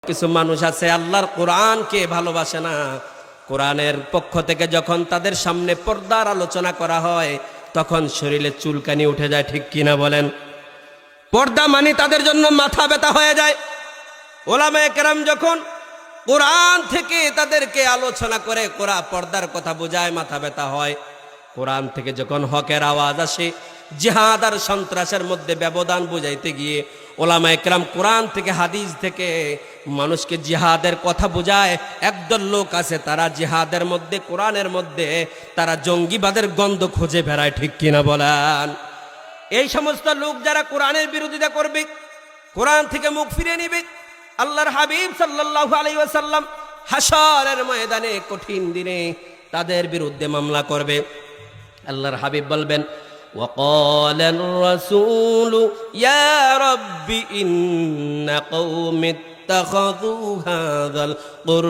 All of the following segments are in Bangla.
কিছু মানুষ আছে আল্লাহর কোরআনকে ভালোবাসে না। কোরআনের পক্ষ থেকে যখন তাদের সামনে পর্দার আলোচনা করা হয় তখন শরীরে চুলকানি উঠে যায়, ঠিক কিনা বলেন? পর্দা মানে তাদের জন্য মাথা ব্যথা হয়ে যায়। ওলামায়ে কেরাম যখন কোরআন থেকে তাদেরকে আলোচনা করে পর্দার কথা বোঝায়, মাথা ব্যথা হয়। কোরআন থেকে যখন হকের আওয়াজ আসে, জিহাদ আর সন্ত্রাসের মধ্যে ব্যবধান বুঝাইতে গিয়ে ওলামায়ে কেরাম কোরআন থেকে হাদিস থেকে মানুষকে জিহাদের কথা বোঝায়। একদল লোক আছে তারা জিহাদের মধ্যে, কোরআনের মধ্যে তারা জঙ্গিবাদের গন্ধ খুঁজে বেড়ায়, ঠিক কিনা বলেন? এই সমস্ত লোক যারা কোরআনের বিরোধিতা করবে, কোরআন থেকে মুখ ফিরিয়ে নিবে, আল্লাহর হাবিব সাল্লাল্লাহু আলাইহি ওয়াসাল্লাম হাশরের ময়দানে কঠিন দিনে তাদের বিরুদ্ধে মামলা করবে। আল্লাহর হাবিব বলবেন, وقال الرسول يا رب إن قوم اتخذوا هذا القرآن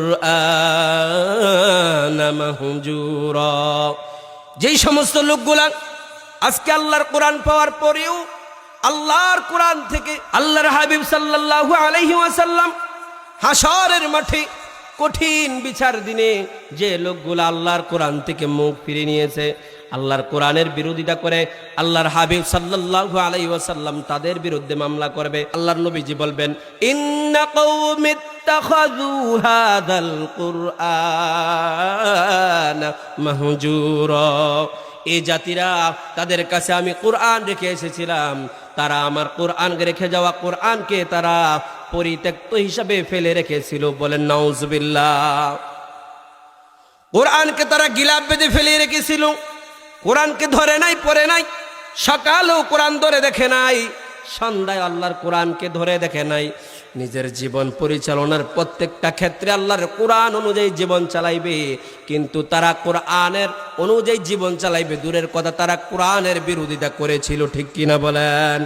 مهجورا। যেই সমস্ত লোকগুলা আজকে আল্লাহর কোরআন পাওয়ার পরেও আল্লাহর কোরআন থেকে আল্লাহর হাবিব সাল্লাল্লাহু আলাইহি ওয়াসাল্লাম হাশরের মাঠে কঠিন বিচার দিনে যে লোকগুলা আল্লাহর কোরআন থেকে মুখ ফিরিয়ে নিয়েছে, আল্লাহর কোরআনের বিরোধিতা করে, আল্লাহর হাবিব সাল্লাল্লাহু আলাইহি ওয়াসাল্লাম তাদের বিরুদ্ধে মামলা করবে। আল্লাহর নবীজি বলবেন, ইন্না কওমি ইত্তাখাযু হাযাল কুরআন মাহজুরা। এই জাতিরা, তাদের কাছে আমি কোরআন রেখে এসেছিলাম, তারা আমার কোরআন রেখে যাওয়া কোরআনকে তারা পরিত্যক্ত হিসাবে ফেলে রেখেছিল। বলেন নাউজুবিল্লাহ। কোরআনকে তারা গিলাপ বেঁধে ফেলে রেখেছিল, কোরআনকে ধরে নাই, পড়ে নাই, সকালেও কোরআন ধরে দেখে নাই, সন্ধ্যায় আল্লাহর কোরআনকে ধরে দেখে নাই। নিজের জীবন পরিচালনার প্রত্যেকটা ক্ষেত্রে আল্লাহর কোরআন অনুযায়ী জীবন চালাইবে, কিন্তু তারা কোরআনের অনুযায়ী জীবন চালাইবে দূরের কথা, তারা কোরআনের বিরোধিতা করেছিল, ঠিক কিনা বলেন?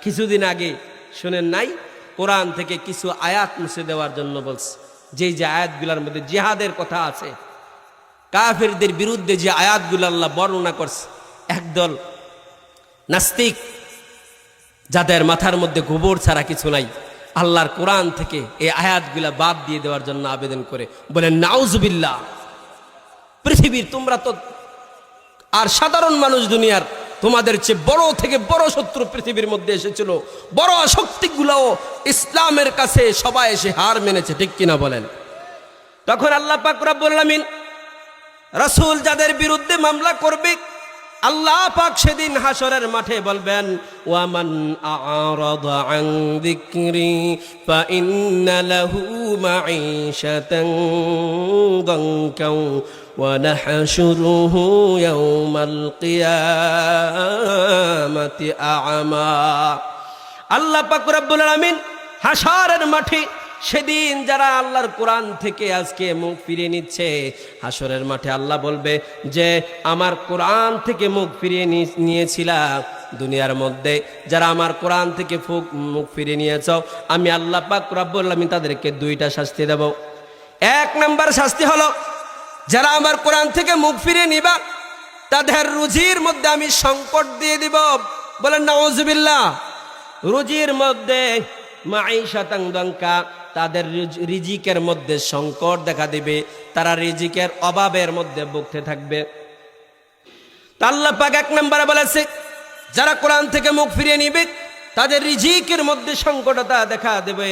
কিছুদিন আগে শুনেন নাই, কোরআন থেকে কিছু আয়াত মুছে দেওয়ার জন্য বলছে, যেই যে আয়াতগুলোর মধ্যে জিহাদের কথা আছে, কাফেরদের বিরুদ্ধে যে আয়াতগুলো আল্লাহ বর্ণনা করছে, একদল নাস্তিক যাদের মাথার মধ্যে গোবর ছাড়া কিছু নাই, আল্লাহর কোরআন থেকে এই আয়াতগুলা বাদ দিয়ে দেওয়ার জন্য আবেদন করে। বলেন নাউজুবিল্লাহ। পৃথিবীর তোমরা তো আর সাধারণ মানুষ, দুনিয়ার তোমাদের চেয়ে বড় থেকে বড় শত্রু পৃথিবীর মধ্যে এসেছিল, বড় শক্তিগুলাও ইসলামের কাছে সবাই এসে হার মেনেছে, ঠিক কিনা বলেন? তখন আল্লাহ পাক রব্বুল আলামিন রাসূল যাদের বিরুদ্ধে মামলা করবে, আল্লাহ পাক সেদিন হাশরের মাঠে বলবেন, ওয়ামান আ'রাদা আন যিকরি ফাইন্না লাহু মাঈশাতান দানকাও ওয়া নাহশুরুহু ইয়াওমাল কিয়ামাতি আ'মা। আল্লাহ পাক রব্বুল আলামিন হাশরের মাঠে সেদিন যারা আল্লাহর কোরআন থেকে আজকে মুখ ফিরিয়ে নিচ্ছে, হাশরের মাঠে আল্লাহ বলবে যে আমার কোরআন থেকে মুখ ফিরিয়ে নিয়েছিলা, দুনিয়ার মধ্যে যারা আমার কোরআন থেকে মুখ ফিরিয়ে নিয়েছ, আমি আল্লাহ পাক রব্বুল আলামিন তাদেরকে দুইটা শাস্তি দেব। এক নাম্বার শাস্তি হলো, যারা আমার কোরআন থেকে মুখ ফিরিয়ে নিবা তাদের রুজির মধ্যে আমি সংকট দিয়ে দিব। বলেন নাউজুবিল্লাহ। রুজির মধ্যে মাঈশাতান দানকা, তাদের রিজিকের মধ্যে সংকট দেখা দিবে, তারা রিজিকের অভাবের মধ্যে ভুগতে থাকবে। আল্লাহ পাক এক নম্বরে বলেছে, যারা কোরআন থেকে মুখ ফিরিয়ে নিবে তাদের রিজিকের মধ্যে সংকটতা দেখা দেবে।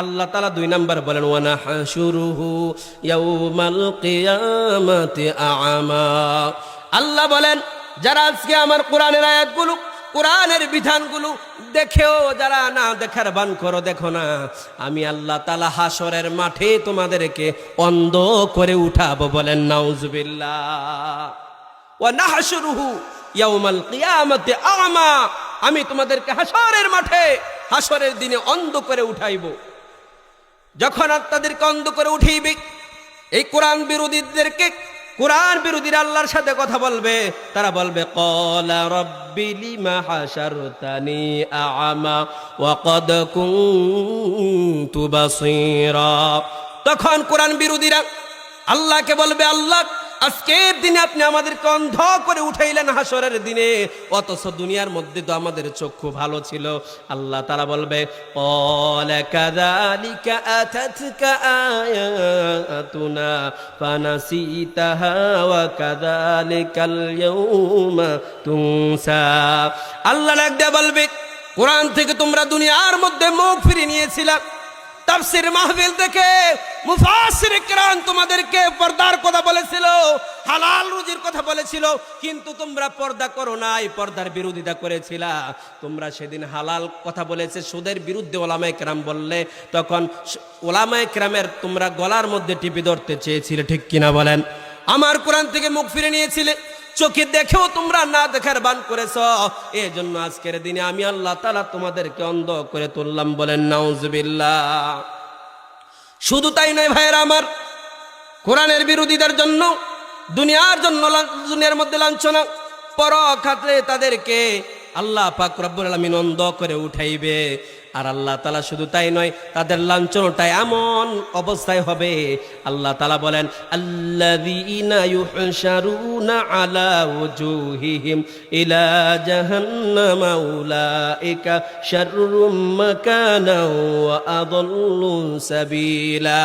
আল্লাহ তাআলা দুই নাম্বার বলেন, ওয়া নাহশুরুহু ইয়াওমাল কিয়ামাতি আ'মা। আল্লাহ বলেন, যারা আজকে আমার কোরআনের আয়াতগুলো, কোরআনের বিধানগুলো দেখেও যারা না দেখার ভান করো, দেখো না, আমি আল্লাহ তাআলা হাশরের মাঠে তোমাদেরকে অন্ধ করে উঠাবো। বলেন নাউজুবিল্লাহ। ওয়া নাহশুরুহু ইয়াওমাল কিয়ামাতি আ'মা, আমি তোমাদেরকে হাশরের মাঠে, হাশরের দিনে অন্ধ করে উঠাইবো। যখন তাদেরকে অন্ধ করে উঠাইবে, এই কোরআন বিরোধীদেরকে, কোরআন বিরোধীরা আল্লাহর সাথে কথা বলবে, তারা বলবে, ক্বালা রাব্বি লিমা হাশারতানি আ'মা ওয়া ক্বাদ কুনতু বাসীরা। তখন কোরআন বিরোধীরা আল্লাহকে বলবে, আল্লাহ আজকের দিনে আপনি আমাদেরকে অন্ধ করে উঠাইলেন হাসরের দিনে, অথচ দুনিয়ার মধ্যে তো আমাদের চক্ষু ভালো ছিল। আল্লাহ তাআলা বলবে ক্বালা কাযালিকা আতাতকা আয়াতুনা ফানাসিতাহা ওয়া কাযালিকাল ইয়াউমা তুনসা। আল্লাহ ডাক দিয়ে বলবে, কোরআন থেকে তোমরা দুনিয়ার মধ্যে মুখ ফিরিয়ে নিয়েছিলা, তাফসীর মাহফিল থেকে মুফাসসির কিরাম তোমাদেরকে পর্দার কথা বলেছিল, হালাল রুজির কথা বলেছিল, কিন্তু তোমরা পর্দা করো নাই, পর্দার বিরোধিতা করেছিলা। তোমরা সেদিন হালাল কথা বলেছে, সুদের বিরুদ্ধে ওলামায়ে কেরাম বললে, তখন ওলামায়ে কেরামের তোমরা গলার মধ্যে টিপে ধরতে চেয়েছিলে, ঠিক কিনা বলেন? আমার কোরআন থেকে মুখ ফিরে নিয়েছিলে, চোখে দেখেও তোমরা না দেখার বান করেছ। এই জন্য আজকের দিনে আমি আল্লাহ তাআলা তোমাদেরকে অন্ধ করে তুললাম, বলেন নাউজুবিল্লাহ। শুধু তাই নয় ভাইয়েরা আমার, কোরআনের বিরোধীদের জন্য দুনিয়ার মধ্যে লাঞ্ছনা, পরখাতে তাদেরকে আল্লাহ পাক রব্বুল আলামিন অন্ধ করে উঠাইবে। আর আল্লাহ তাআলা শুধু তাই নয়, তাদের লাঞ্ছনাটা এমন অবস্থায় হবে, আল্লাহ তাআলা বলেন আল্লাযীনা ইউহশারুনা আলা ওয়ুজুহিহিম ইলা জাহান্নামা উলাইকা শাররুম মাকানা ওয়া আযাল্লু সাবিলা।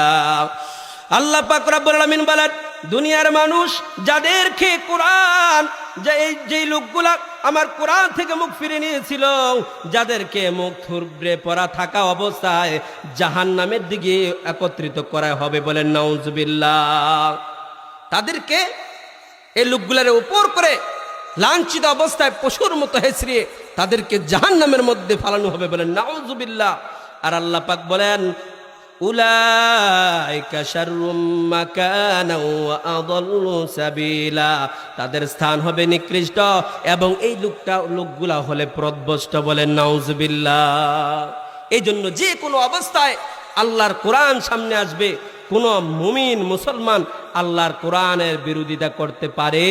আল্লাহ পাক রব্বুল আলামিন বলেন, দুনিয়ার মানুষ যাদেরকে কোরআন, যেই লোকগুলা আমার কোরআন থেকে মুখ ফিরে নিয়েছিল, যাদেরকে মুখ থুবড়ে পড়া থাকা অবস্থায় জাহান্নামের দিকে একত্রিত করা হবে, বলেন নাউজুবিল্লাহ। তাদেরকে এই লোকগুলার উপর করে লাঞ্ছিত অবস্থায় পশুর মতো হেসড়িয়ে তাদেরকে জাহান্নামের মধ্যে ফালানো হবে, বলেন নাউজুবিল্লাহ। আর আল্লাহ পাক বলেন উলাইকা শাররুম মাকানা ওয়া আযাল্লু সাবিলা, তাদের স্থান হবে নিকৃষ্ট এবং এই লোকগুলা হলে পথভ্রষ্ট, বলেন নাউজুবিল্লাহ। এই জন্য যে কোনো অবস্থায় আল্লাহর কোরআন সামনে আসবে, কোন মুমিন মুসলমান আল্লাহর কোরআনের বিরোধিতা করতে পারে